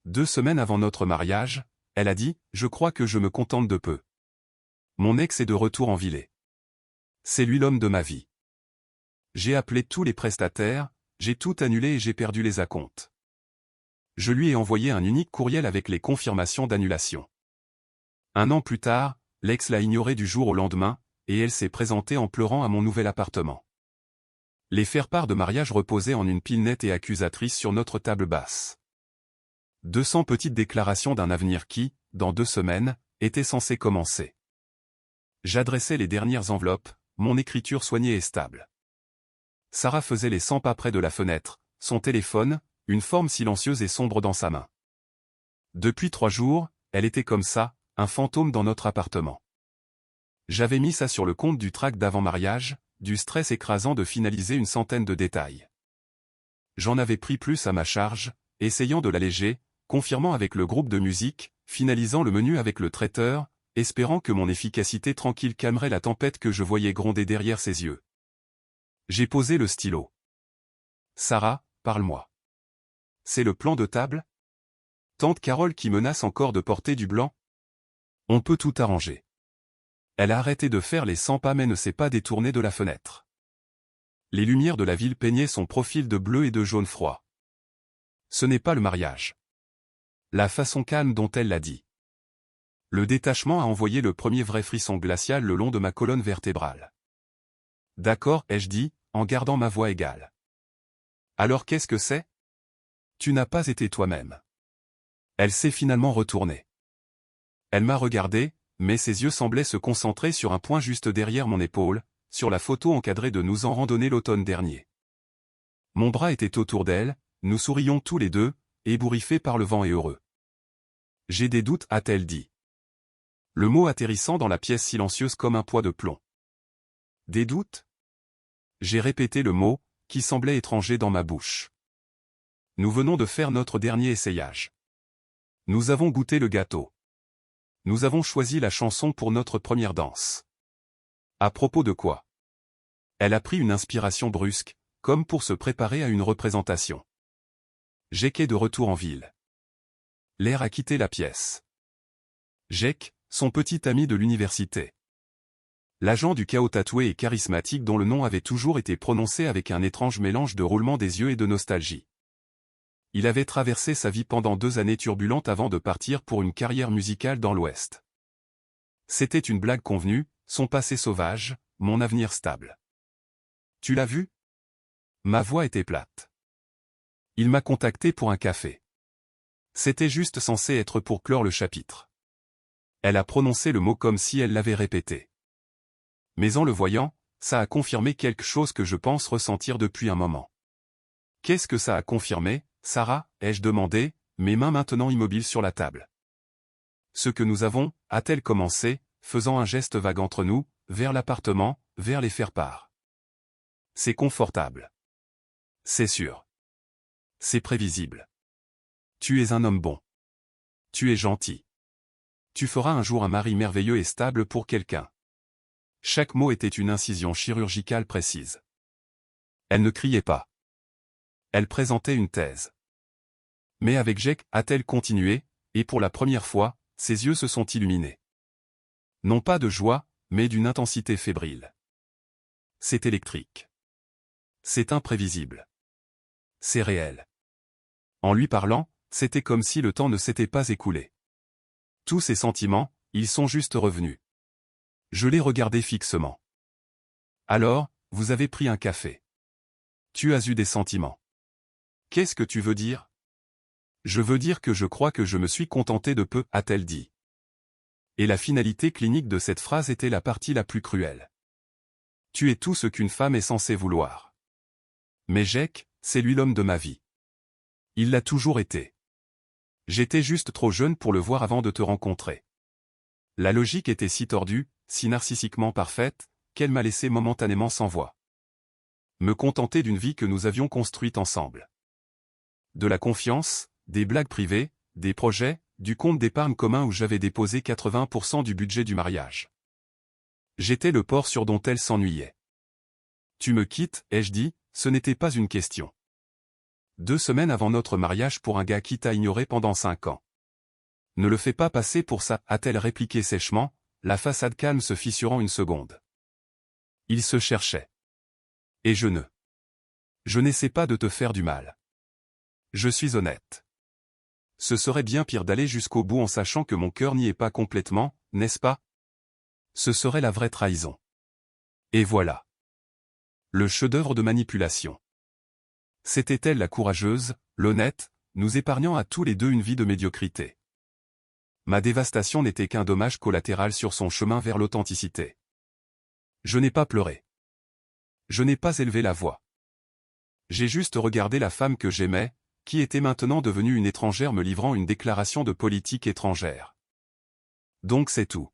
2 semaines avant notre mariage, elle a dit « Je crois que je me contente de peu. Mon ex est de retour en Villers. C'est lui l'homme de ma vie. J'ai appelé tous les prestataires, j'ai tout annulé et j'ai perdu les acomptes. Je lui ai envoyé un unique courriel avec les confirmations d'annulation. 1 an plus tard, l'ex l'a ignoré du jour au lendemain, et elle s'est présentée en pleurant à mon nouvel appartement. Les faire-part de mariage reposaient en une pile nette et accusatrice sur notre table basse. 200 petites déclarations d'un avenir qui, dans 2 semaines, était censé commencer. J'adressais les dernières enveloppes, mon écriture soignée et stable. Sarah faisait les 100 pas près de la fenêtre, son téléphone, une forme silencieuse et sombre dans sa main. Depuis 3 jours, elle était comme ça, un fantôme dans notre appartement. J'avais mis ça sur le compte du trac d'avant-mariage, du stress écrasant de finaliser une centaine de détails. J'en avais pris plus à ma charge, essayant de l'alléger, confirmant avec le groupe de musique, finalisant le menu avec le traiteur, espérant que mon efficacité tranquille calmerait la tempête que je voyais gronder derrière ses yeux. J'ai posé le stylo. Sarah, parle-moi. C'est le plan de table? Tante Carole qui menace encore de porter du blanc? On peut tout arranger. Elle a arrêté de faire les 100 pas mais ne s'est pas détournée de la fenêtre. Les lumières de la ville peignaient son profil de bleu et de jaune froid. Ce n'est pas le mariage. La façon calme dont elle l'a dit. Le détachement a envoyé le premier vrai frisson glacial le long de ma colonne vertébrale. D'accord, ai-je dit, en gardant ma voix égale. Alors qu'est-ce que c'est? Tu n'as pas été toi-même. Elle s'est finalement retournée. Elle m'a regardé, mais ses yeux semblaient se concentrer sur un point juste derrière mon épaule, sur la photo encadrée de nous en randonnée l'automne dernier. Mon bras était autour d'elle, nous sourions tous les deux, ébouriffés par le vent et heureux. J'ai des doutes, a-t-elle dit. Le mot atterrissant dans la pièce silencieuse comme un poids de plomb. Des doutes? J'ai répété le mot, qui semblait étranger dans ma bouche. Nous venons de faire notre dernier essayage. Nous avons goûté le gâteau. Nous avons choisi la chanson pour notre première danse. À propos de quoi? Elle a pris une inspiration brusque, comme pour se préparer à une représentation. Jake est de retour en ville. L'air a quitté la pièce. Jake, son petit ami de l'université. L'agent du chaos tatoué et charismatique dont le nom avait toujours été prononcé avec un étrange mélange de roulement des yeux et de nostalgie. Il avait traversé sa vie pendant 2 années turbulentes avant de partir pour une carrière musicale dans l'Ouest. C'était une blague convenue, son passé sauvage, mon avenir stable. Tu l'as vu? Ma voix était plate. Il m'a contacté pour un café. C'était juste censé être pour clore le chapitre. Elle a prononcé le mot comme si elle l'avait répété. Mais en le voyant, ça a confirmé quelque chose que je pense ressentir depuis un moment. Qu'est-ce que ça a confirmé, Sarah, ai-je demandé, mes mains maintenant immobiles sur la table. Ce que nous avons, a-t-elle commencé, faisant un geste vague entre nous, vers l'appartement, vers les faire-part. C'est confortable. C'est sûr. C'est prévisible. Tu es un homme bon. Tu es gentil. Tu feras un jour un mari merveilleux et stable pour quelqu'un. Chaque mot était une incision chirurgicale précise. Elle ne criait pas. Elle présentait une thèse. Mais avec Jake, a-t-elle continué, et pour la première fois, ses yeux se sont illuminés. Non pas de joie, mais d'une intensité fébrile. C'est électrique. C'est imprévisible. C'est réel. En lui parlant, c'était comme si le temps ne s'était pas écoulé. Tous ces sentiments, ils sont juste revenus. Je l'ai regardé fixement. Alors, vous avez pris un café. Tu as eu des sentiments. Qu'est-ce que tu veux dire? Je veux dire que je crois que je me suis contenté de peu, a-t-elle dit. Et la finalité clinique de cette phrase était la partie la plus cruelle. Tu es tout ce qu'une femme est censée vouloir. Mais Jake, c'est lui l'homme de ma vie. Il l'a toujours été. J'étais juste trop jeune pour le voir avant de te rencontrer. La logique était si tordue, si narcissiquement parfaite, qu'elle m'a laissé momentanément sans voix. Me contenter d'une vie que nous avions construite ensemble. De la confiance, des blagues privées, des projets, du compte d'épargne commun où j'avais déposé 80% du budget du mariage. J'étais le porc sur dont elle s'ennuyait. Tu me quittes, ai-je dit, ce n'était pas une question. 2 semaines avant notre mariage pour un gars qui t'a ignoré pendant 5 ans. Ne le fais pas passer pour ça, a-t-elle répliqué sèchement, la façade calme se fissurant une seconde. Il se cherchait. Et je n'essaie pas de te faire du mal. Je suis honnête. Ce serait bien pire d'aller jusqu'au bout en sachant que mon cœur n'y est pas complètement, n'est-ce pas? Ce serait la vraie trahison. Et voilà. Le chef-d'œuvre de manipulation. C'était elle la courageuse, l'honnête, nous épargnant à tous les deux une vie de médiocrité. Ma dévastation n'était qu'un dommage collatéral sur son chemin vers l'authenticité. Je n'ai pas pleuré. Je n'ai pas élevé la voix. J'ai juste regardé la femme que j'aimais, qui était maintenant devenue une étrangère me livrant une déclaration de politique étrangère. Donc c'est tout.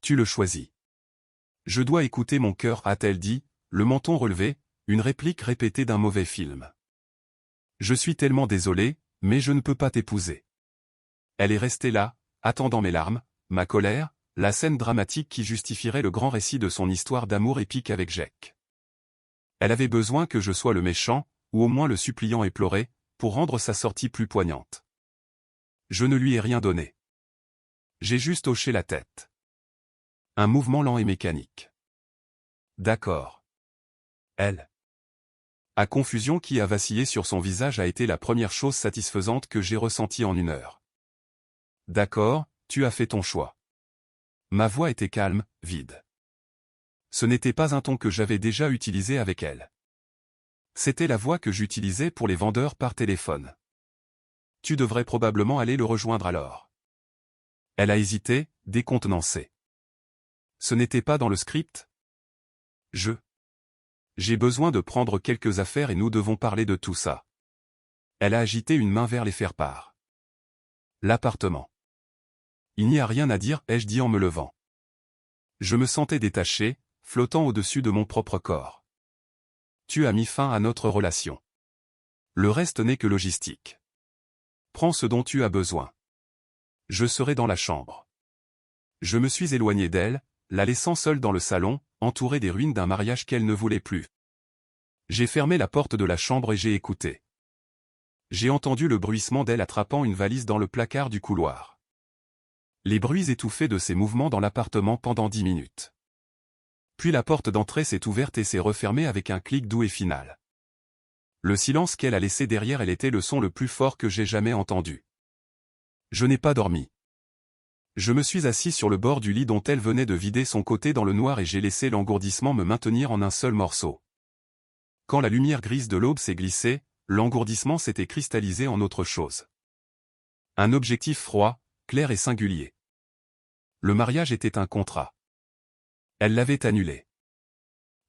Tu le choisis. Je dois écouter mon cœur, a-t-elle dit, le menton relevé, une réplique répétée d'un mauvais film. Je suis tellement désolé, mais je ne peux pas t'épouser. Elle est restée là, attendant mes larmes, ma colère, la scène dramatique qui justifierait le grand récit de son histoire d'amour épique avec Jack. Elle avait besoin que je sois le méchant, ou au moins le suppliant éploré, pour rendre sa sortie plus poignante. Je ne lui ai rien donné. J'ai juste hoché la tête. Un mouvement lent et mécanique. D'accord. Elle. La confusion qui a vacillé sur son visage a été la première chose satisfaisante que j'ai ressentie en 1 heure. D'accord, tu as fait ton choix. Ma voix était calme, vide. Ce n'était pas un ton que j'avais déjà utilisé avec elle. C'était la voix que j'utilisais pour les vendeurs par téléphone. Tu devrais probablement aller le rejoindre alors. Elle a hésité, décontenancée. Ce n'était pas dans le script? J'ai besoin de prendre quelques affaires et nous devons parler de tout ça. Elle a agité une main vers les faire-part. L'appartement. Il n'y a rien à dire, ai-je dit en me levant. Je me sentais détaché, flottant au-dessus de mon propre corps. Tu as mis fin à notre relation. Le reste n'est que logistique. Prends ce dont tu as besoin. Je serai dans la chambre. Je me suis éloigné d'elle, la laissant seule dans le salon, entourée des ruines d'un mariage qu'elle ne voulait plus. J'ai fermé la porte de la chambre et j'ai écouté. J'ai entendu le bruissement d'elle attrapant une valise dans le placard du couloir. Les bruits étouffés de ses mouvements dans l'appartement pendant 10 minutes. Puis la porte d'entrée s'est ouverte et s'est refermée avec un clic doux et final. Le silence qu'elle a laissé derrière elle était le son le plus fort que j'ai jamais entendu. Je n'ai pas dormi. Je me suis assis sur le bord du lit dont elle venait de vider son côté dans le noir et j'ai laissé l'engourdissement me maintenir en un seul morceau. Quand la lumière grise de l'aube s'est glissée, l'engourdissement s'était cristallisé en autre chose. Un objectif froid, clair et singulier. Le mariage était un contrat. Elle l'avait annulé.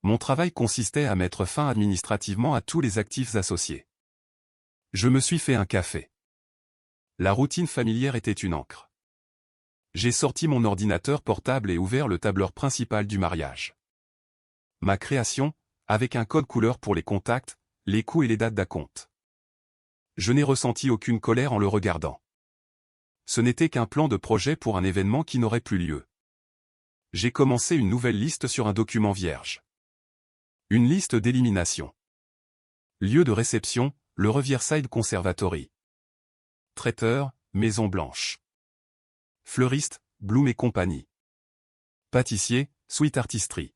Mon travail consistait à mettre fin administrativement à tous les actifs associés. Je me suis fait un café. La routine familière était une encre. J'ai sorti mon ordinateur portable et ouvert le tableur principal du mariage. Ma création, avec un code couleur pour les contacts, les coûts et les dates d'acompte. Je n'ai ressenti aucune colère en le regardant. Ce n'était qu'un plan de projet pour un événement qui n'aurait plus lieu. J'ai commencé une nouvelle liste sur un document vierge. Une liste d'élimination. Lieu de réception, le Riverside Conservatory. Traiteur, Maison Blanche. Fleuriste, Bloom et compagnie. Pâtissier, Sweet Artistry.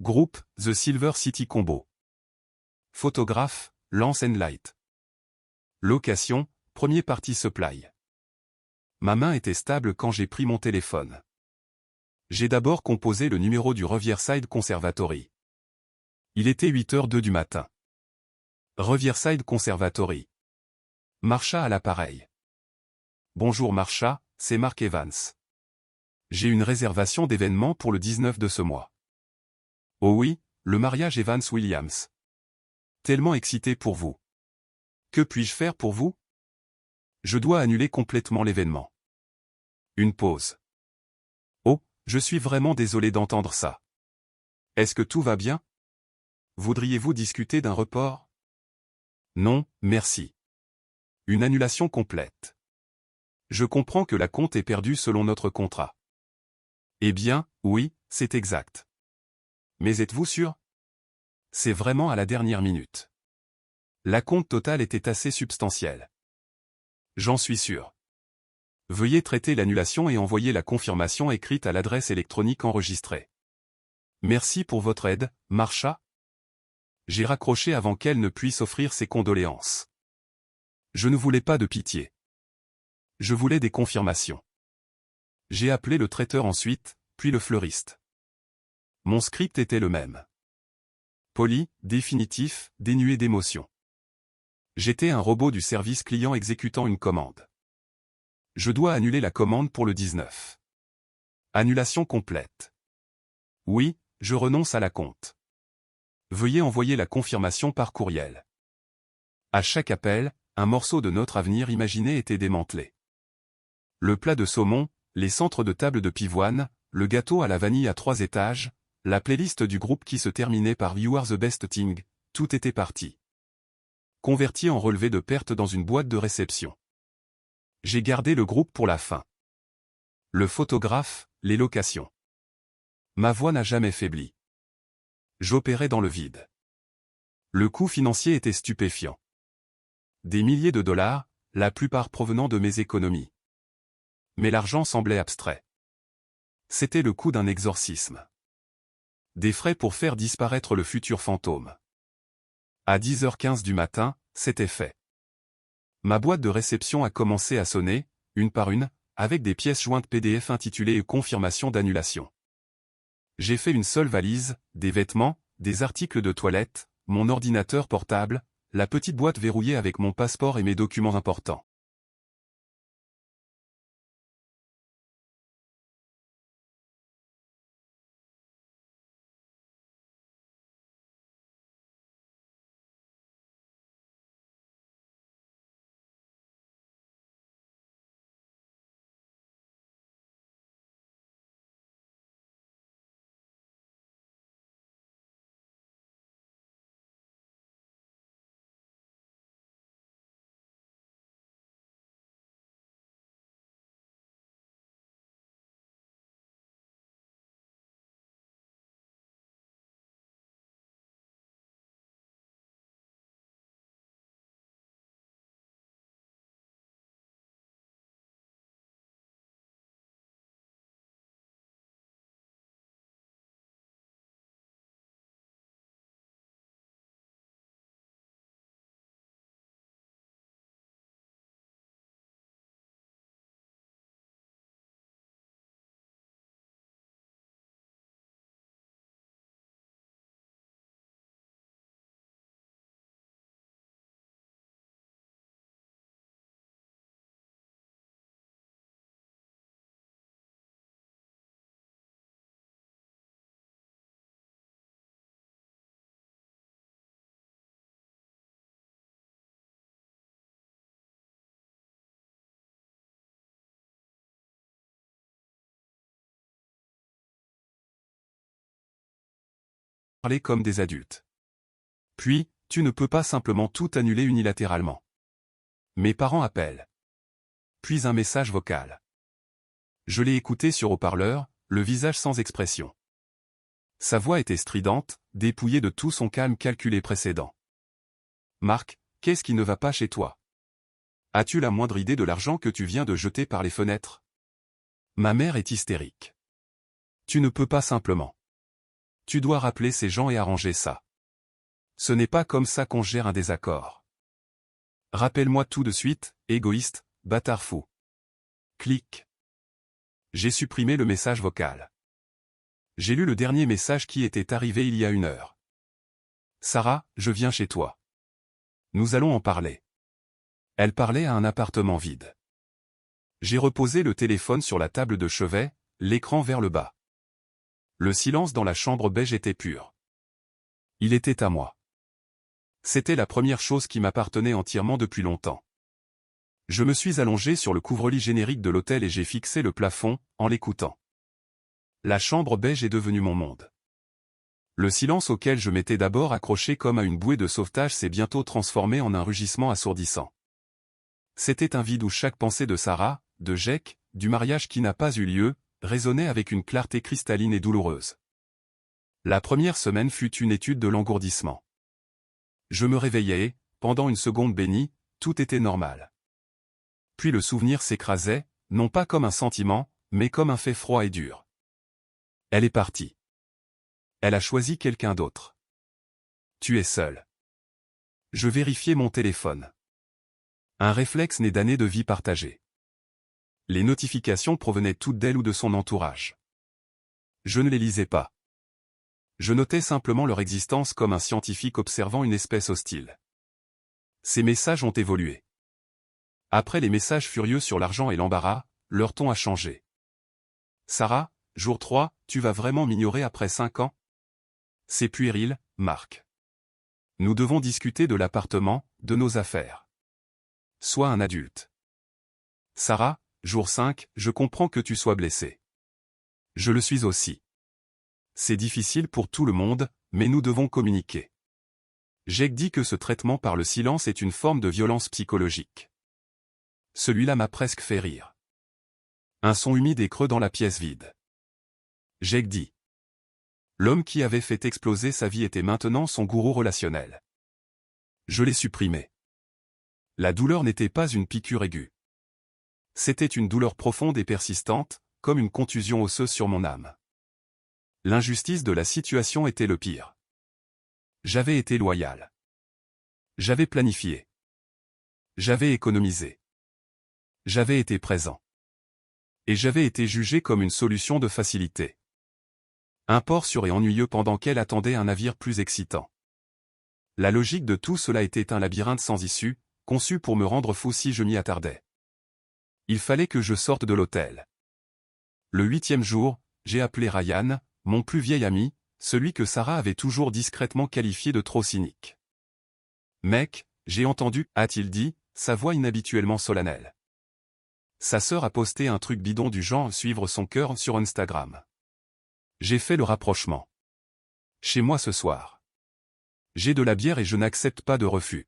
Groupe, The Silver City Combo. Photographe, Lance & Light. Location, Premier Party Supply. Ma main était stable quand j'ai pris mon téléphone. J'ai d'abord composé le numéro du Riverside Conservatory. Il était 8h02 du matin. Riverside Conservatory. Marsha à l'appareil. Bonjour Marsha, c'est Mark Evans. J'ai une réservation d'événement pour le 19 de ce mois. Oh oui, le mariage Evans-Williams. Tellement excité pour vous. Que puis-je faire pour vous? Je dois annuler complètement l'événement. Une pause. Oh, je suis vraiment désolé d'entendre ça. Est-ce que tout va bien? Voudriez-vous discuter d'un report? Non, merci. Une annulation complète. Je comprends que la compte est perdue selon notre contrat. Eh bien, oui, c'est exact. Mais êtes-vous sûr? C'est vraiment à la dernière minute. L'acompte total était assez substantiel. J'en suis sûr. Veuillez traiter l'annulation et envoyer la confirmation écrite à l'adresse électronique enregistrée. Merci pour votre aide, Marsha. J'ai raccroché avant qu'elle ne puisse offrir ses condoléances. Je ne voulais pas de pitié. Je voulais des confirmations. J'ai appelé le traiteur ensuite, puis le fleuriste. Mon script était le même. Poli, définitif, dénué d'émotion. J'étais un robot du service client exécutant une commande. Je dois annuler la commande pour le 19. Annulation complète. Oui, je renonce à l'acompte. Veuillez envoyer la confirmation par courriel. À chaque appel, un morceau de notre avenir imaginé était démantelé. Le plat de saumon, les centres de table de pivoine, le gâteau à la vanille à 3 étages, la playlist du groupe qui se terminait par You Are the Best Thing, tout était parti. Converti en relevé de perte dans une boîte de réception. J'ai gardé le groupe pour la fin. Le photographe, les locations. Ma voix n'a jamais faibli. J'opérais dans le vide. Le coût financier était stupéfiant. Des milliers de dollars, la plupart provenant de mes économies. Mais l'argent semblait abstrait. C'était le coût d'un exorcisme. Des frais pour faire disparaître le futur fantôme. À 10h15 du matin, c'était fait. Ma boîte de réception a commencé à sonner, une par une, avec des pièces jointes PDF intitulées « Confirmation d'annulation ». J'ai fait une seule valise, des vêtements, des articles de toilette, mon ordinateur portable, la petite boîte verrouillée avec mon passeport et mes documents importants. Parler comme des adultes. Puis, tu ne peux pas simplement tout annuler unilatéralement. Mes parents appellent. Puis un message vocal. Je l'ai écouté sur haut-parleur, le visage sans expression. Sa voix était stridente, dépouillée de tout son calme calculé précédent. Marc, qu'est-ce qui ne va pas chez toi? As-tu la moindre idée de l'argent que tu viens de jeter par les fenêtres? Ma mère est hystérique. Tu ne peux pas simplement. Tu dois rappeler ces gens et arranger ça. Ce n'est pas comme ça qu'on gère un désaccord. Rappelle-moi tout de suite, égoïste, bâtard fou. Clic. J'ai supprimé le message vocal. J'ai lu le dernier message qui était arrivé il y a 1 heure. Sarah, je viens chez toi. Nous allons en parler. Elle parlait à un appartement vide. J'ai reposé le téléphone sur la table de chevet, l'écran vers le bas. Le silence dans la chambre beige était pur. Il était à moi. C'était la première chose qui m'appartenait entièrement depuis longtemps. Je me suis allongé sur le couvre-lit générique de l'hôtel et j'ai fixé le plafond, en l'écoutant. La chambre beige est devenue mon monde. Le silence auquel je m'étais d'abord accroché comme à une bouée de sauvetage s'est bientôt transformé en un rugissement assourdissant. C'était un vide où chaque pensée de Sarah, de Jake, du mariage qui n'a pas eu lieu, résonnait avec une clarté cristalline et douloureuse. La première semaine fut une étude de l'engourdissement. Je me réveillais, pendant une seconde bénie, tout était normal. Puis le souvenir s'écrasait, non pas comme un sentiment, mais comme un fait froid et dur. Elle est partie. Elle a choisi quelqu'un d'autre. Tu es seul. Je vérifiais mon téléphone. Un réflexe né d'années de vie partagée. Les notifications provenaient toutes d'elle ou de son entourage. Je ne les lisais pas. Je notais simplement leur existence comme un scientifique observant une espèce hostile. Ces messages ont évolué. Après les messages furieux sur l'argent et l'embarras, leur ton a changé. Sarah, jour 3, tu vas vraiment m'ignorer après 5 ans? C'est puéril, Marc. Nous devons discuter de l'appartement, de nos affaires. Sois un adulte. Sarah, jour 5, je comprends que tu sois blessée. Je le suis aussi. C'est difficile pour tout le monde, mais nous devons communiquer. Jake dit que ce traitement par le silence est une forme de violence psychologique. Celui-là m'a presque fait rire. Un son humide et creux dans la pièce vide. Jake dit. L'homme qui avait fait exploser sa vie était maintenant son gourou relationnel. Je l'ai supprimé. La douleur n'était pas une piqûre aiguë. C'était une douleur profonde et persistante, comme une contusion osseuse sur mon âme. L'injustice de la situation était le pire. J'avais été loyal. J'avais planifié. J'avais économisé. J'avais été présent. Et j'avais été jugé comme une solution de facilité. Un port sûr et ennuyeux pendant qu'elle attendait un navire plus excitant. La logique de tout cela était un labyrinthe sans issue, conçu pour me rendre fou si je m'y attardais. Il fallait que je sorte de l'hôtel. Le 8e jour, j'ai appelé Ryan, mon plus vieil ami, celui que Sarah avait toujours discrètement qualifié de trop cynique. Mec, j'ai entendu, a-t-il dit, sa voix inhabituellement solennelle. Sa sœur a posté un truc bidon du genre suivre son cœur sur Instagram. J'ai fait le rapprochement. Chez moi ce soir. J'ai de la bière et je n'accepte pas de refus.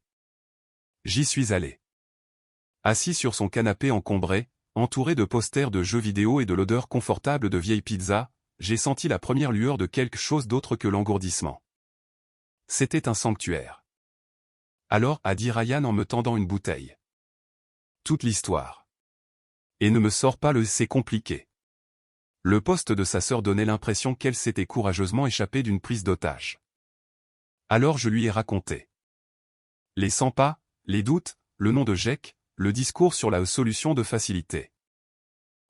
J'y suis allé. Assis sur son canapé encombré, entouré de posters de jeux vidéo et de l'odeur confortable de vieilles pizzas, j'ai senti la première lueur de quelque chose d'autre que l'engourdissement. C'était un sanctuaire. Alors, a dit Ryan en me tendant une bouteille. Toute l'histoire. Et ne me sors pas le c'est compliqué. Le poste de sa sœur donnait l'impression qu'elle s'était courageusement échappée d'une prise d'otage. Alors je lui ai raconté. Les 100 pas, les doutes, le nom de Jake, le discours sur la solution de facilité.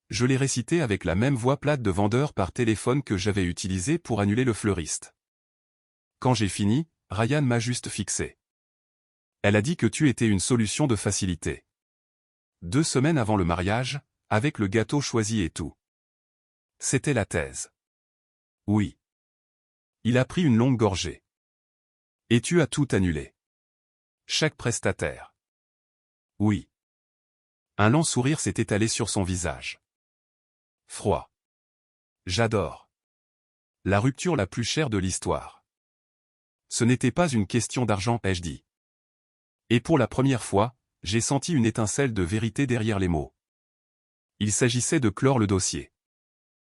Je l'ai récité avec la même voix plate de vendeur par téléphone que j'avais utilisée pour annuler le fleuriste. Quand j'ai fini, Ryan m'a juste fixé. Elle a dit que tu étais une solution de facilité. 2 semaines avant le mariage, avec le gâteau choisi et tout. C'était la thèse. Oui. Il a pris une longue gorgée. Et tu as tout annulé. Chaque prestataire. Oui. Un lent sourire s'est étalé sur son visage. Froid. J'adore. La rupture la plus chère de l'histoire. Ce n'était pas une question d'argent, ai-je dit. Et pour la première fois, j'ai senti une étincelle de vérité derrière les mots. Il s'agissait de clore le dossier.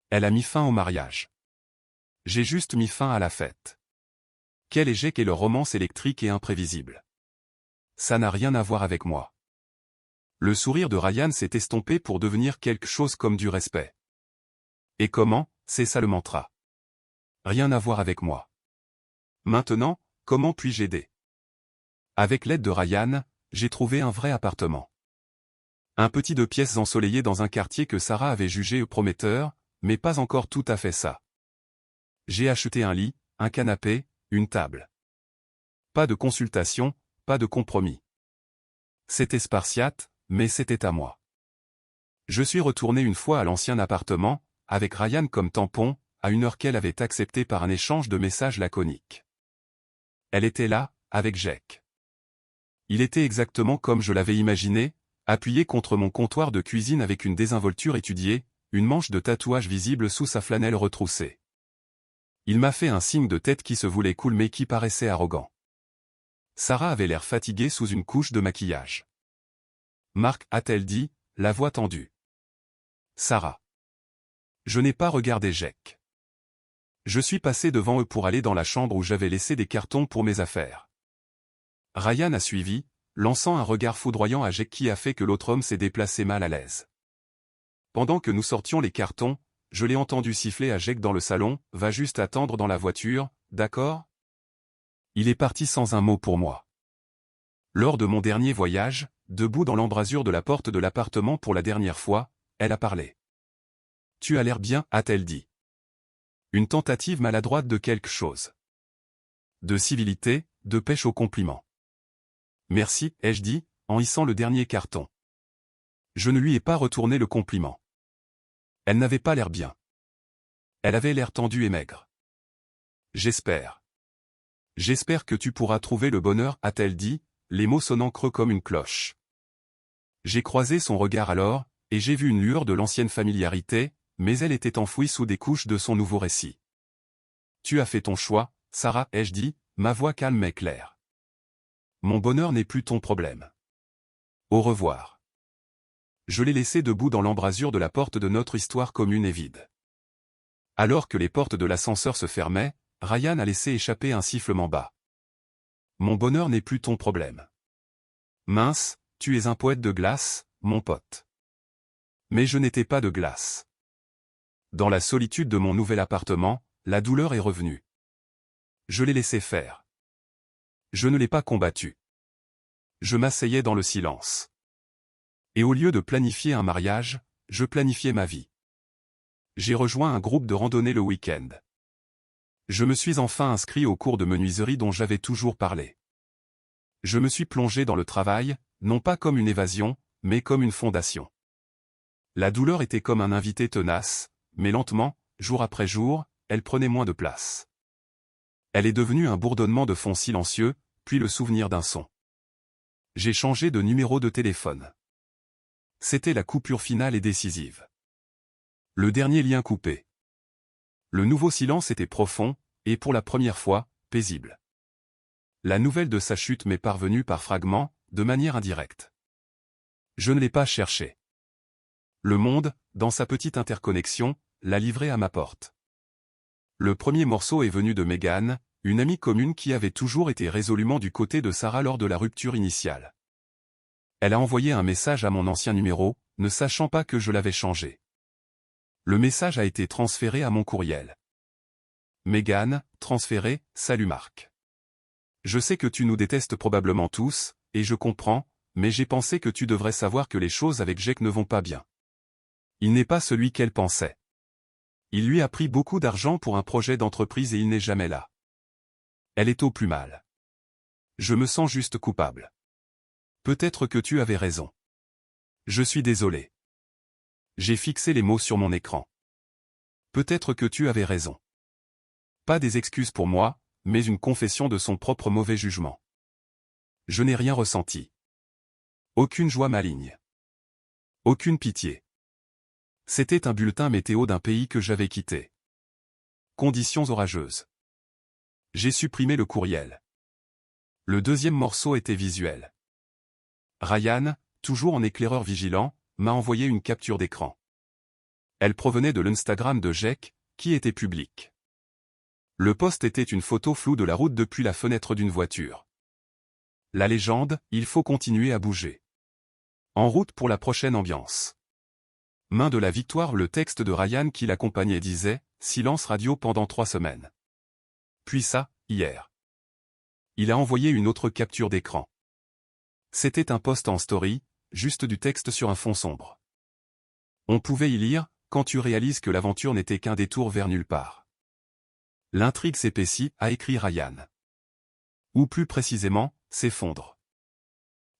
Elle a mis fin au mariage. J'ai juste mis fin à la fête. Quel échec est leur romance électrique et imprévisible. Ça n'a rien à voir avec moi. Le sourire de Ryan s'est estompé pour devenir quelque chose comme du respect. Et comment, c'est ça le mantra. Rien à voir avec moi. Maintenant, comment puis-je aider? Avec l'aide de Ryan, j'ai trouvé un vrai appartement. Un petit 2 pièces ensoleillé dans un quartier que Sarah avait jugé prometteur, mais pas encore tout à fait ça. J'ai acheté un lit, un canapé, une table. Pas de consultation, pas de compromis. C'était spartiate, mais c'était à moi. Je suis retourné une fois à l'ancien appartement, avec Ryan comme tampon, à une heure qu'elle avait acceptée par un échange de messages laconiques. Elle était là, avec Jake. Il était exactement comme je l'avais imaginé, appuyé contre mon comptoir de cuisine avec une désinvolture étudiée, une manche de tatouage visible sous sa flanelle retroussée. Il m'a fait un signe de tête qui se voulait cool mais qui paraissait arrogant. Sarah avait l'air fatiguée sous une couche de maquillage. Marc, a-t-elle dit, la voix tendue. Sarah. Je n'ai pas regardé Jake. Je suis passé devant eux pour aller dans la chambre où j'avais laissé des cartons pour mes affaires. Ryan a suivi, lançant un regard foudroyant à Jake qui a fait que l'autre homme s'est déplacé mal à l'aise. Pendant que nous sortions les cartons, je l'ai entendu siffler à Jake dans le salon, « Va juste attendre dans la voiture, d'accord ?» Il est parti sans un mot pour moi. Lors de mon dernier voyage, debout dans l'embrasure de la porte de l'appartement pour la dernière fois, elle a parlé. « Tu as l'air bien », a-t-elle dit. Une tentative maladroite de quelque chose. De civilité, de pêche au compliment. « Merci », ai-je dit, en hissant le dernier carton. Je ne lui ai pas retourné le compliment. Elle n'avait pas l'air bien. Elle avait l'air tendue et maigre. « J'espère. J'espère que tu pourras trouver le bonheur, a-t-elle dit, les mots sonnant creux comme une cloche. J'ai croisé son regard alors, et j'ai vu une lueur de l'ancienne familiarité, mais elle était enfouie sous des couches de son nouveau récit. Tu as fait ton choix, Sarah, ai-je dit, ma voix calme mais claire. Mon bonheur n'est plus ton problème. Au revoir. Je l'ai laissé debout dans l'embrasure de la porte de notre histoire commune et vide. Alors que les portes de l'ascenseur se fermaient, Ryan a laissé échapper un sifflement bas. Mon bonheur n'est plus ton problème. Mince, tu es un poète de glace, mon pote. Mais je n'étais pas de glace. Dans la solitude de mon nouvel appartement, la douleur est revenue. Je l'ai laissé faire. Je ne l'ai pas combattu. Je m'asseyais dans le silence. Et au lieu de planifier un mariage, je planifiais ma vie. J'ai rejoint un groupe de randonnée le week-end. Je me suis enfin inscrit au cours de menuiserie dont j'avais toujours parlé. Je me suis plongé dans le travail, non pas comme une évasion, mais comme une fondation. La douleur était comme un invité tenace, mais lentement, jour après jour, elle prenait moins de place. Elle est devenue un bourdonnement de fond silencieux, puis le souvenir d'un son. J'ai changé de numéro de téléphone. C'était la coupure finale et décisive. Le dernier lien coupé. Le nouveau silence était profond, et pour la première fois, paisible. La nouvelle de sa chute m'est parvenue par fragments, de manière indirecte. Je ne l'ai pas cherché. Le monde, dans sa petite interconnexion, l'a livré à ma porte. Le premier morceau est venu de Megan, une amie commune qui avait toujours été résolument du côté de Sarah lors de la rupture initiale. Elle a envoyé un message à mon ancien numéro, ne sachant pas que je l'avais changé. Le message a été transféré à mon courriel. Megan, transféré, salut Marc. Je sais que tu nous détestes probablement tous, et je comprends, mais j'ai pensé que tu devrais savoir que les choses avec Jake ne vont pas bien. Il n'est pas celui qu'elle pensait. Il lui a pris beaucoup d'argent pour un projet d'entreprise et il n'est jamais là. Elle est au plus mal. Je me sens juste coupable. Peut-être que tu avais raison. Je suis désolé. J'ai fixé les mots sur mon écran. Peut-être que tu avais raison. Pas des excuses pour moi, mais une confession de son propre mauvais jugement. Je n'ai rien ressenti. Aucune joie maligne. Aucune pitié. C'était un bulletin météo d'un pays que j'avais quitté. Conditions orageuses. J'ai supprimé le courriel. Le deuxième morceau était visuel. Ryan, toujours en éclaireur vigilant, m'a envoyé une capture d'écran. Elle provenait de l'Instagram de Jake, qui était public. Le post était une photo floue de la route depuis la fenêtre d'une voiture. La légende, il faut continuer à bouger. En route pour la prochaine ambiance. Main de la victoire, le texte de Ryan qui l'accompagnait disait « Silence radio pendant 3 semaines ». Puis ça, hier. Il a envoyé une autre capture d'écran. C'était un post en story, juste du texte sur un fond sombre. On pouvait y lire « Quand tu réalises que l'aventure n'était qu'un détour vers nulle part ». L'intrigue s'épaissit, a écrit Ryan. Ou plus précisément, s'effondre.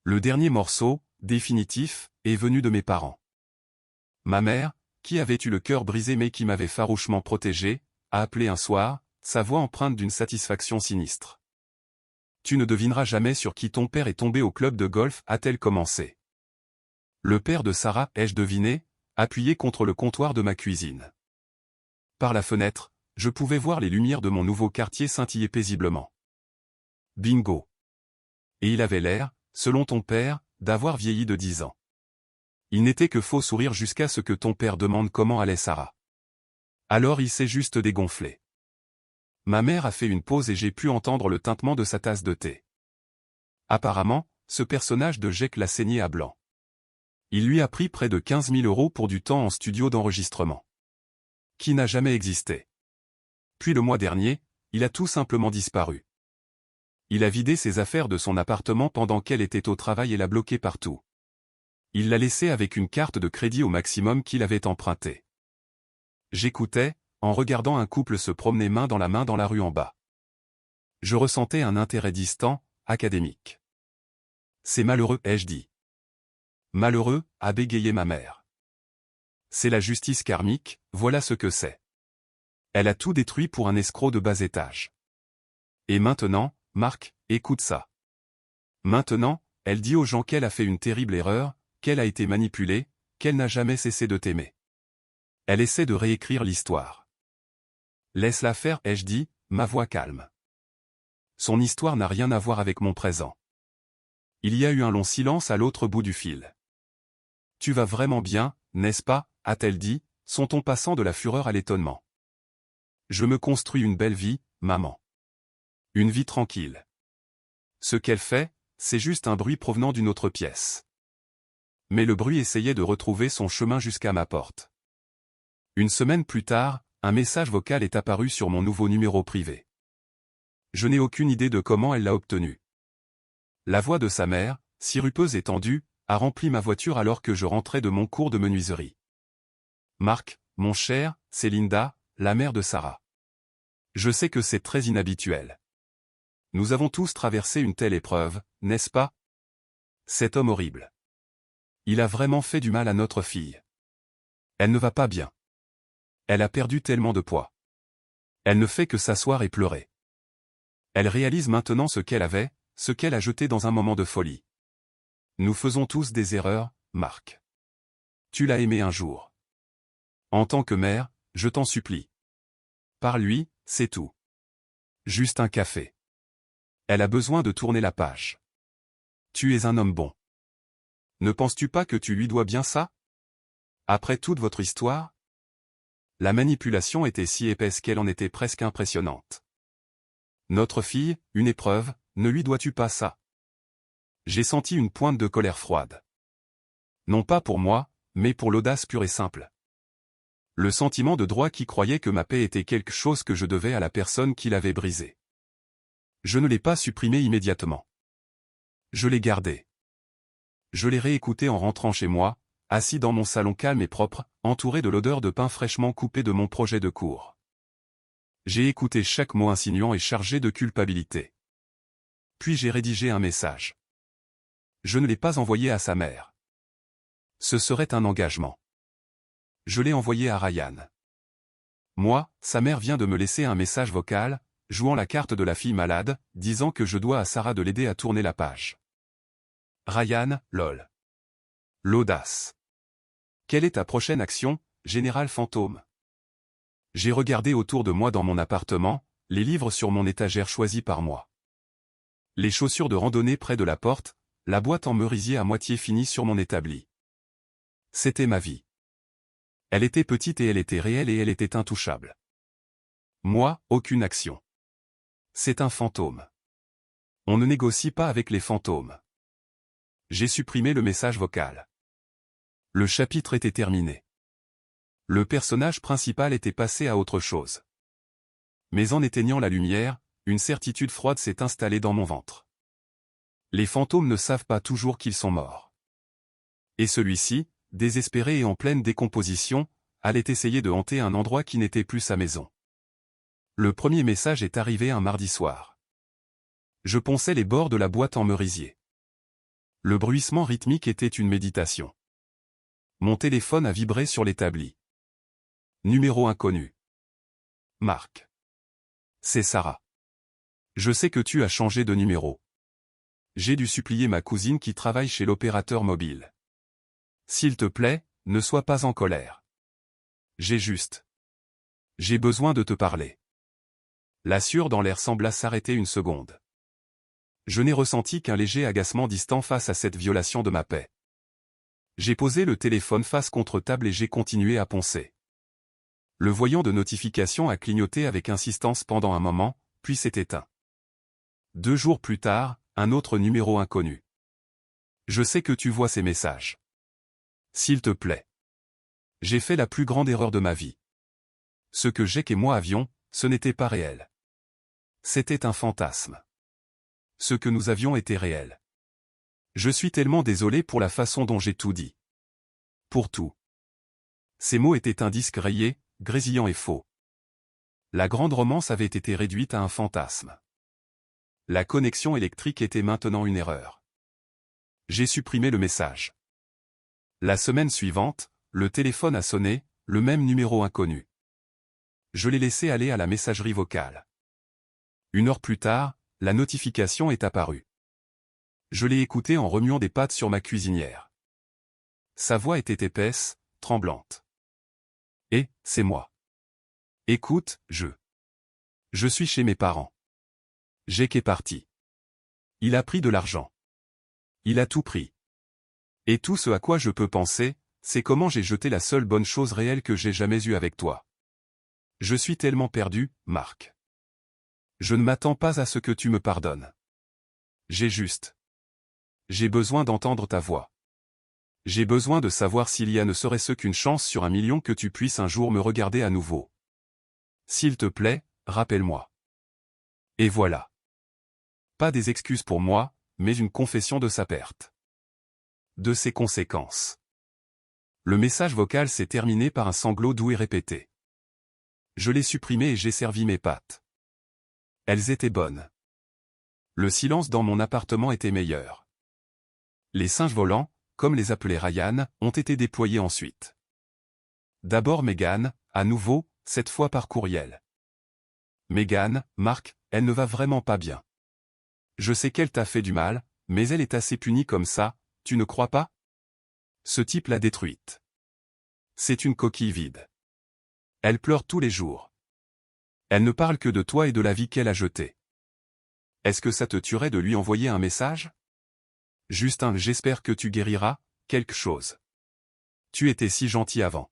Le dernier morceau, définitif, est venu de mes parents. Ma mère, qui avait eu le cœur brisé mais qui m'avait farouchement protégé, a appelé un soir, sa voix empreinte d'une satisfaction sinistre. Tu ne devineras jamais sur qui ton père est tombé au club de golf, a-t-elle commencé. Le père de Sarah, ai-je deviné, appuyé contre le comptoir de ma cuisine. Par la fenêtre, je pouvais voir les lumières de mon nouveau quartier scintiller paisiblement. Bingo. Et il avait l'air, selon ton père, d'avoir vieilli de 10 ans. Il n'était que faux sourire jusqu'à ce que ton père demande comment allait Sarah. Alors il s'est juste dégonflé. Ma mère a fait une pause et j'ai pu entendre le tintement de sa tasse de thé. Apparemment, ce personnage de Jake l'a saigné à blanc. Il lui a pris près de 15 000 € pour du temps en studio d'enregistrement. Qui n'a jamais existé. Puis le mois dernier, il a tout simplement disparu. Il a vidé ses affaires de son appartement pendant qu'elle était au travail et l'a bloqué partout. Il l'a laissé avec une carte de crédit au maximum qu'il avait empruntée. J'écoutais, en regardant un couple se promener main dans la rue en bas. Je ressentais un intérêt distant, académique. C'est malheureux, ai-je dit. Malheureux, a bégayé ma mère. C'est la justice karmique, voilà ce que c'est. Elle a tout détruit pour un escroc de bas étage. Et maintenant, Marc, écoute ça. Maintenant, elle dit aux gens qu'elle a fait une terrible erreur, qu'elle a été manipulée, qu'elle n'a jamais cessé de t'aimer. Elle essaie de réécrire l'histoire. Laisse-la faire, ai-je dit, ma voix calme. Son histoire n'a rien à voir avec mon présent. Il y a eu un long silence à l'autre bout du fil. Tu vas vraiment bien, n'est-ce pas, a-t-elle dit, son ton passant de la fureur à l'étonnement. Je me construis une belle vie, maman. Une vie tranquille. Ce qu'elle fait, c'est juste un bruit provenant d'une autre pièce. Mais le bruit essayait de retrouver son chemin jusqu'à ma porte. Une semaine plus tard, un message vocal est apparu sur mon nouveau numéro privé. Je n'ai aucune idée de comment elle l'a obtenu. La voix de sa mère, sirupeuse et tendue, a rempli ma voiture alors que je rentrais de mon cours de menuiserie. Marc, mon cher, c'est Linda, la mère de Sarah. Je sais que c'est très inhabituel. Nous avons tous traversé une telle épreuve, n'est-ce pas? Cet homme horrible. Il a vraiment fait du mal à notre fille. Elle ne va pas bien. Elle a perdu tellement de poids. Elle ne fait que s'asseoir et pleurer. Elle réalise maintenant ce qu'elle avait, ce qu'elle a jeté dans un moment de folie. Nous faisons tous des erreurs, Marc. Tu l'as aimé un jour. En tant que mère, je t'en supplie. Parle-lui, c'est tout. Juste un café. Elle a besoin de tourner la page. Tu es un homme bon. Ne penses-tu pas que tu lui dois bien ça? Après toute votre histoire? La manipulation était si épaisse qu'elle en était presque impressionnante. Notre fille, une épreuve, ne lui dois-tu pas ça? J'ai senti une pointe de colère froide. Non pas pour moi, mais pour l'audace pure et simple. Le sentiment de droit qui croyait que ma paix était quelque chose que je devais à la personne qui l'avait brisée. Je ne l'ai pas supprimé immédiatement. Je l'ai gardé. Je l'ai réécouté en rentrant chez moi, assis dans mon salon calme et propre, entouré de l'odeur de pain fraîchement coupé de mon projet de cours. J'ai écouté chaque mot insinuant et chargé de culpabilité. Puis j'ai rédigé un message. Je ne l'ai pas envoyé à sa mère. Ce serait un engagement. Je l'ai envoyé à Ryan. Moi, sa mère vient de me laisser un message vocal, jouant la carte de la fille malade, disant que je dois à Sarah de l'aider à tourner la page. Ryan, lol. L'audace. Quelle est ta prochaine action, général fantôme? J'ai regardé autour de moi dans mon appartement, les livres sur mon étagère choisis par moi. Les chaussures de randonnée près de la porte, la boîte en merisier à moitié finie sur mon établi. C'était ma vie. Elle était petite et elle était réelle et elle était intouchable. Moi, aucune action. C'est un fantôme. On ne négocie pas avec les fantômes. J'ai supprimé le message vocal. Le chapitre était terminé. Le personnage principal était passé à autre chose. Mais en éteignant la lumière, une certitude froide s'est installée dans mon ventre. Les fantômes ne savent pas toujours qu'ils sont morts. Et celui-ci, désespéré et en pleine décomposition, allait essayer de hanter un endroit qui n'était plus sa maison. Le premier message est arrivé un mardi soir. Je ponçais les bords de la boîte en merisier. Le bruissement rythmique était une méditation. Mon téléphone a vibré sur l'établi. Numéro inconnu. Marc. C'est Sarah. Je sais que tu as changé de numéro. J'ai dû supplier ma cousine qui travaille chez l'opérateur mobile. S'il te plaît, ne sois pas en colère. J'ai besoin de te parler. La sueur dans l'air sembla s'arrêter une seconde. Je n'ai ressenti qu'un léger agacement distant face à cette violation de ma paix. J'ai posé le téléphone face contre table et j'ai continué à poncer. Le voyant de notification a clignoté avec insistance pendant un moment, puis s'est éteint. 2 jours plus tard, un autre numéro inconnu. Je sais que tu vois ces messages. S'il te plaît. J'ai fait la plus grande erreur de ma vie. Ce que Jake et moi avions, ce n'était pas réel. C'était un fantasme. Ce que nous avions était réel. Je suis tellement désolé pour la façon dont j'ai tout dit. Pour tout. Ces mots étaient un disque rayé, grésillant et faux. La grande romance avait été réduite à un fantasme. La connexion électrique était maintenant une erreur. J'ai supprimé le message. La semaine suivante, le téléphone a sonné, le même numéro inconnu. Je l'ai laissé aller à la messagerie vocale. 1 heure plus tard, la notification est apparue. Je l'ai écouté en remuant des pattes sur ma cuisinière. Sa voix était épaisse, tremblante. Et, c'est moi. Écoute, je suis chez mes parents. Jake est parti. Il a pris de l'argent. Il a tout pris. Et tout ce à quoi je peux penser, c'est comment j'ai jeté la seule bonne chose réelle que j'ai jamais eue avec toi. Je suis tellement perdu, Marc. Je ne m'attends pas à ce que tu me pardonnes. J'ai besoin d'entendre ta voix. J'ai besoin de savoir s'il y a ne serait-ce qu'une chance sur 1 million que tu puisses un jour me regarder à nouveau. S'il te plaît, rappelle-moi. Et voilà. Pas des excuses pour moi, mais une confession de sa perte. De ses conséquences. Le message vocal s'est terminé par un sanglot doux et répété. Je l'ai supprimé et j'ai servi mes pâtes. Elles étaient bonnes. Le silence dans mon appartement était meilleur. Les singes volants, comme les appelait Ryan, ont été déployés ensuite. D'abord Megan, à nouveau, cette fois par courriel. Megan, Marc, elle ne va vraiment pas bien. Je sais qu'elle t'a fait du mal, mais elle est assez punie comme ça, tu ne crois pas? Ce type l'a détruite. C'est une coquille vide. Elle pleure tous les jours. Elle ne parle que de toi et de la vie qu'elle a jetée. Est-ce que ça te tuerait de lui envoyer un message? Justin, j'espère que tu guériras, quelque chose. Tu étais si gentil avant.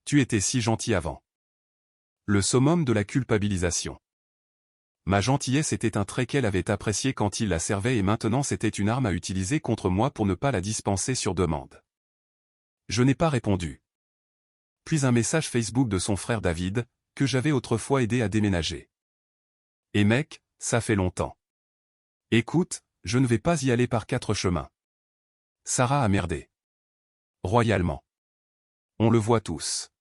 Tu étais si gentil avant. Le summum de la culpabilisation. Ma gentillesse était un trait qu'elle avait apprécié quand il la servait et maintenant c'était une arme à utiliser contre moi pour ne pas la dispenser sur demande. Je n'ai pas répondu. Puis un message Facebook de son frère David, que j'avais autrefois aidé à déménager. Et mec, ça fait longtemps. Écoute, je ne vais pas y aller par 4 chemins. Sarah a merdé. Royalement. On le voit tous.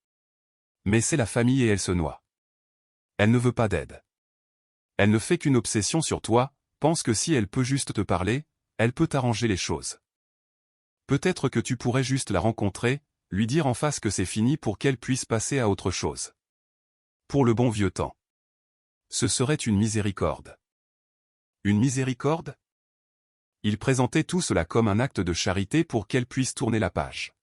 Mais c'est la famille et elle se noie. Elle ne veut pas d'aide. Elle ne fait qu'une obsession sur toi, pense que si elle peut juste te parler, elle peut arranger les choses. Peut-être que tu pourrais juste la rencontrer, lui dire en face que c'est fini pour qu'elle puisse passer à autre chose. Pour le bon vieux temps. Ce serait une miséricorde. Une miséricorde? Il présentait tout cela comme un acte de charité pour qu'elle puisse tourner la page.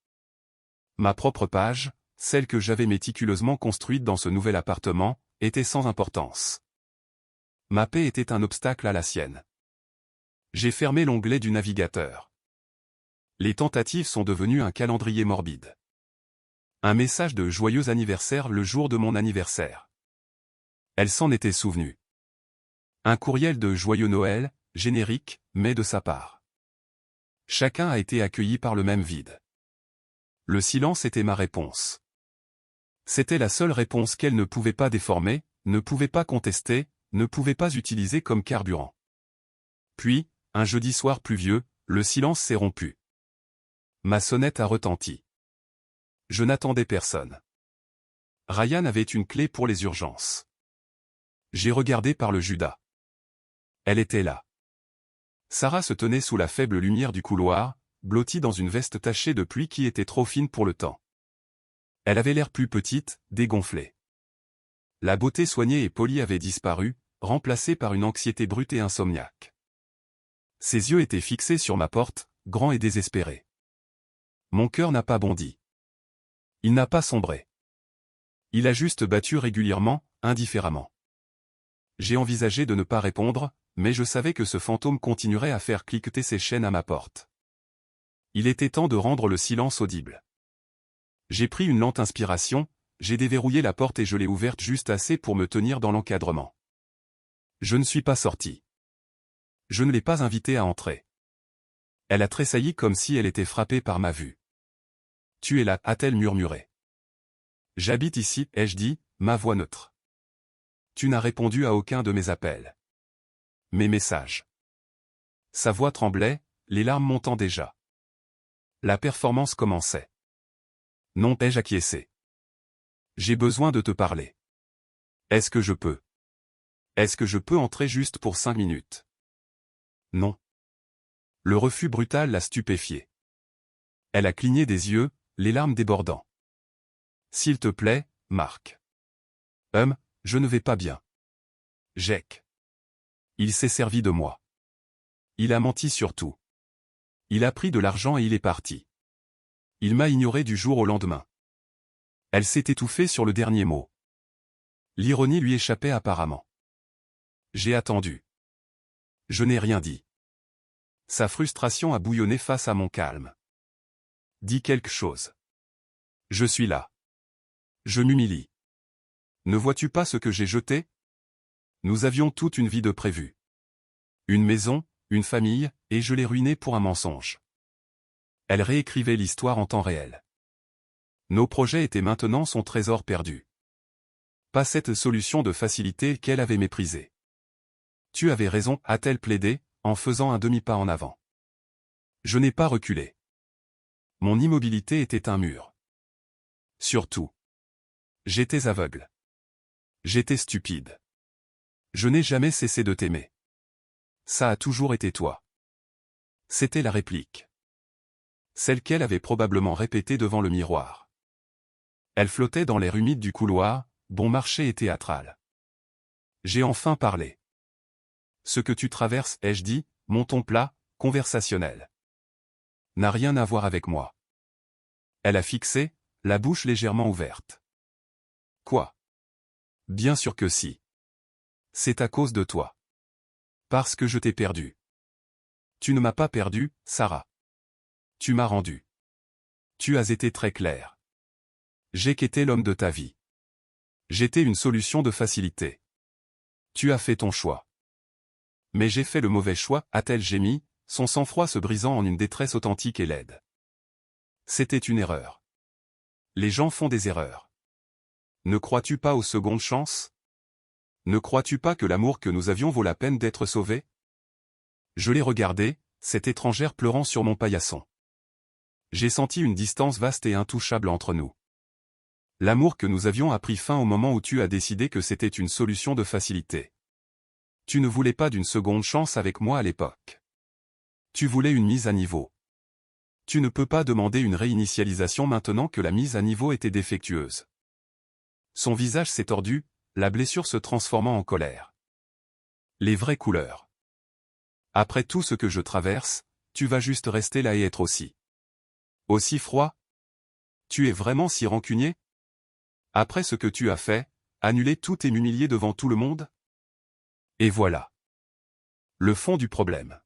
Ma propre page, celle que j'avais méticuleusement construite dans ce nouvel appartement, était sans importance. Ma paix était un obstacle à la sienne. J'ai fermé l'onglet du navigateur. Les tentatives sont devenues un calendrier morbide. Un message de joyeux anniversaire le jour de mon anniversaire. Elle s'en était souvenue. Un courriel de joyeux Noël, générique, mais de sa part. Chacun a été accueilli par le même vide. Le silence était ma réponse. C'était la seule réponse qu'elle ne pouvait pas déformer, ne pouvait pas contester, ne pouvait pas utiliser comme carburant. Puis, un jeudi soir pluvieux, le silence s'est rompu. Ma sonnette a retenti. Je n'attendais personne. Ryan avait une clé pour les urgences. J'ai regardé par le Judas. Elle était là. Sarah se tenait sous la faible lumière du couloir, blottie dans une veste tachée de pluie qui était trop fine pour le temps. Elle avait l'air plus petite, dégonflée. La beauté soignée et polie avait disparu, remplacée par une anxiété brute et insomniaque. Ses yeux étaient fixés sur ma porte, grands et désespérés. Mon cœur n'a pas bondi. Il n'a pas sombré. Il a juste battu régulièrement, indifféremment. J'ai envisagé de ne pas répondre, mais je savais que ce fantôme continuerait à faire cliqueter ses chaînes à ma porte. Il était temps de rendre le silence audible. J'ai pris une lente inspiration, j'ai déverrouillé la porte et je l'ai ouverte juste assez pour me tenir dans l'encadrement. Je ne suis pas sorti. Je ne l'ai pas invitée à entrer. Elle a tressailli comme si elle était frappée par ma vue. Tu es là, a-t-elle murmuré. J'habite ici, ai-je dit, ma voix neutre. Tu n'as répondu à aucun de mes appels. Mes messages. Sa voix tremblait, les larmes montant déjà. La performance commençait. Non, ai-je acquiescé. J'ai besoin de te parler. Est-ce que je peux? Est-ce que je peux entrer juste pour 5 minutes? Non. Le refus brutal l'a stupéfiée. Elle a cligné des yeux, les larmes débordant. S'il te plaît, Marc. Je ne vais pas bien. Jake. Il s'est servi de moi. Il a menti sur tout. Il a pris de l'argent et il est parti. Il m'a ignoré du jour au lendemain. Elle s'est étouffée sur le dernier mot. L'ironie lui échappait apparemment. J'ai attendu. Je n'ai rien dit. Sa frustration a bouillonné face à mon calme. Dis quelque chose. Je suis là. Je m'humilie. Ne vois-tu pas ce que j'ai jeté? Nous avions toute une vie de prévue. Une maison, une famille, et je l'ai ruinée pour un mensonge. Elle réécrivait l'histoire en temps réel. Nos projets étaient maintenant son trésor perdu. Pas cette solution de facilité qu'elle avait méprisée. Tu avais raison, a-t-elle plaidé, en faisant un demi-pas en avant. Je n'ai pas reculé. Mon immobilité était un mur. Surtout. J'étais aveugle. J'étais stupide. Je n'ai jamais cessé de t'aimer. Ça a toujours été toi. C'était la réplique. Celle qu'elle avait probablement répétée devant le miroir. Elle flottait dans l'air humide du couloir, bon marché et théâtral. J'ai enfin parlé. Ce que tu traverses, ai-je dit, mon ton plat, conversationnel. N'a rien à voir avec moi. Elle a fixé, la bouche légèrement ouverte. Quoi? Bien sûr que si. C'est à cause de toi. Parce que je t'ai perdu. Tu ne m'as pas perdu, Sarah. Tu m'as rendu. Tu as été très clair. J'ai qu'été l'homme de ta vie. J'étais une solution de facilité. Tu as fait ton choix. Mais j'ai fait le mauvais choix, a-t-elle gémi, son sang-froid se brisant en une détresse authentique et laide. C'était une erreur. Les gens font des erreurs. Ne crois-tu pas aux secondes chances? Ne crois-tu pas que l'amour que nous avions vaut la peine d'être sauvé? Je l'ai regardée, cette étrangère pleurant sur mon paillasson. J'ai senti une distance vaste et intouchable entre nous. L'amour que nous avions a pris fin au moment où tu as décidé que c'était une solution de facilité. Tu ne voulais pas d'une seconde chance avec moi à l'époque. Tu voulais une mise à niveau. Tu ne peux pas demander une réinitialisation maintenant que la mise à niveau était défectueuse. Son visage s'est tordu, la blessure se transformant en colère. Les vraies couleurs. Après tout ce que je traverse, tu vas juste rester là et être aussi froid? Tu es vraiment si rancunier? Après ce que tu as fait, annuler tout et m'humilier devant tout le monde? Et voilà. Le fond du problème.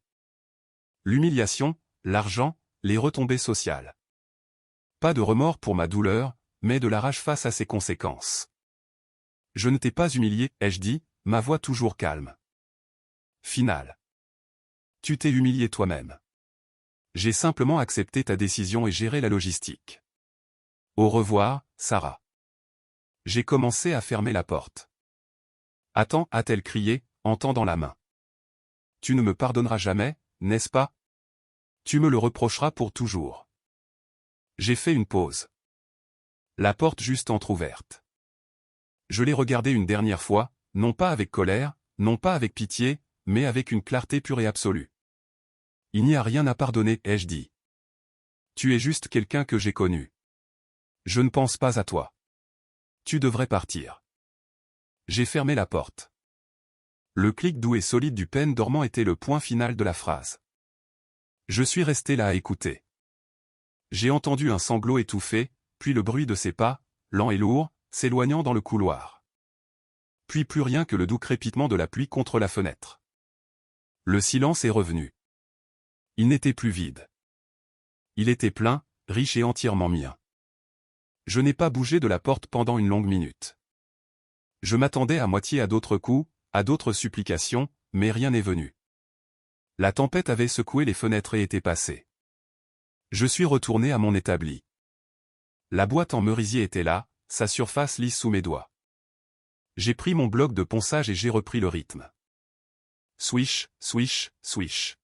L'humiliation, l'argent, les retombées sociales. Pas de remords pour ma douleur, mais de la rage face à ses conséquences. Je ne t'ai pas humilié, ai-je dit, ma voix toujours calme. Finale. Tu t'es humilié toi-même. J'ai simplement accepté ta décision et géré la logistique. Au revoir, Sarah. J'ai commencé à fermer la porte. Attends, a-t-elle crié, en tendant la main. Tu ne me pardonneras jamais, n'est-ce pas? Tu me le reprocheras pour toujours. J'ai fait une pause. La porte juste entr'ouverte. Je l'ai regardée une dernière fois, non pas avec colère, non pas avec pitié, mais avec une clarté pure et absolue. Il n'y a rien à pardonner, ai-je dit. Tu es juste quelqu'un que j'ai connu. Je ne pense pas à toi. Tu devrais partir. J'ai fermé la porte. Le clic doux et solide du pen dormant était le point final de la phrase. Je suis resté là à écouter. J'ai entendu un sanglot étouffé, puis le bruit de ses pas, lents et lourds, s'éloignant dans le couloir. Puis plus rien que le doux crépitement de la pluie contre la fenêtre. Le silence est revenu. Il n'était plus vide. Il était plein, riche et entièrement mien. Je n'ai pas bougé de la porte pendant une longue minute. Je m'attendais à moitié à d'autres coups, à d'autres supplications, mais rien n'est venu. La tempête avait secoué les fenêtres et était passée. Je suis retourné à mon établi. La boîte en merisier était là, sa surface lisse sous mes doigts. J'ai pris mon bloc de ponçage et j'ai repris le rythme. Swish, swish, swish.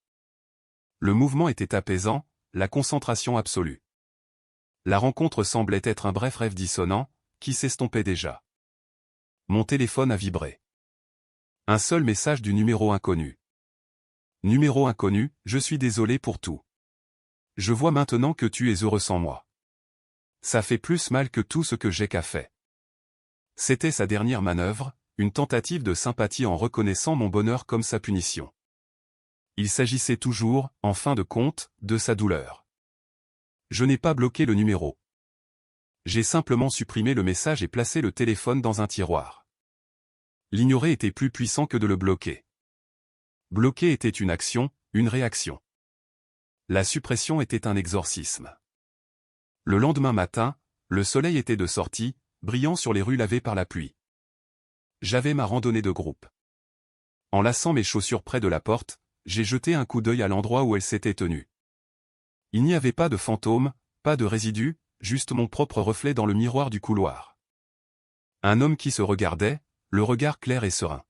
Le mouvement était apaisant, la concentration absolue. La rencontre semblait être un bref rêve dissonant, qui s'estompait déjà. Mon téléphone a vibré. Un seul message du numéro inconnu. Numéro inconnu, je suis désolé pour tout. Je vois maintenant que tu es heureux sans moi. Ça fait plus mal que tout ce que j'ai qu'a fait. C'était sa dernière manœuvre, une tentative de sympathie en reconnaissant mon bonheur comme sa punition. Il s'agissait toujours, en fin de compte, de sa douleur. Je n'ai pas bloqué le numéro. J'ai simplement supprimé le message et placé le téléphone dans un tiroir. L'ignorer était plus puissant que de le bloquer. Bloquer était une action, une réaction. La suppression était un exorcisme. Le lendemain matin, le soleil était de sortie, brillant sur les rues lavées par la pluie. J'avais ma randonnée de groupe. En lassant mes chaussures près de la porte, j'ai jeté un coup d'œil à l'endroit où elles s'étaient tenues. Il n'y avait pas de fantôme, pas de résidus, juste mon propre reflet dans le miroir du couloir. Un homme qui se regardait, le regard clair et serein.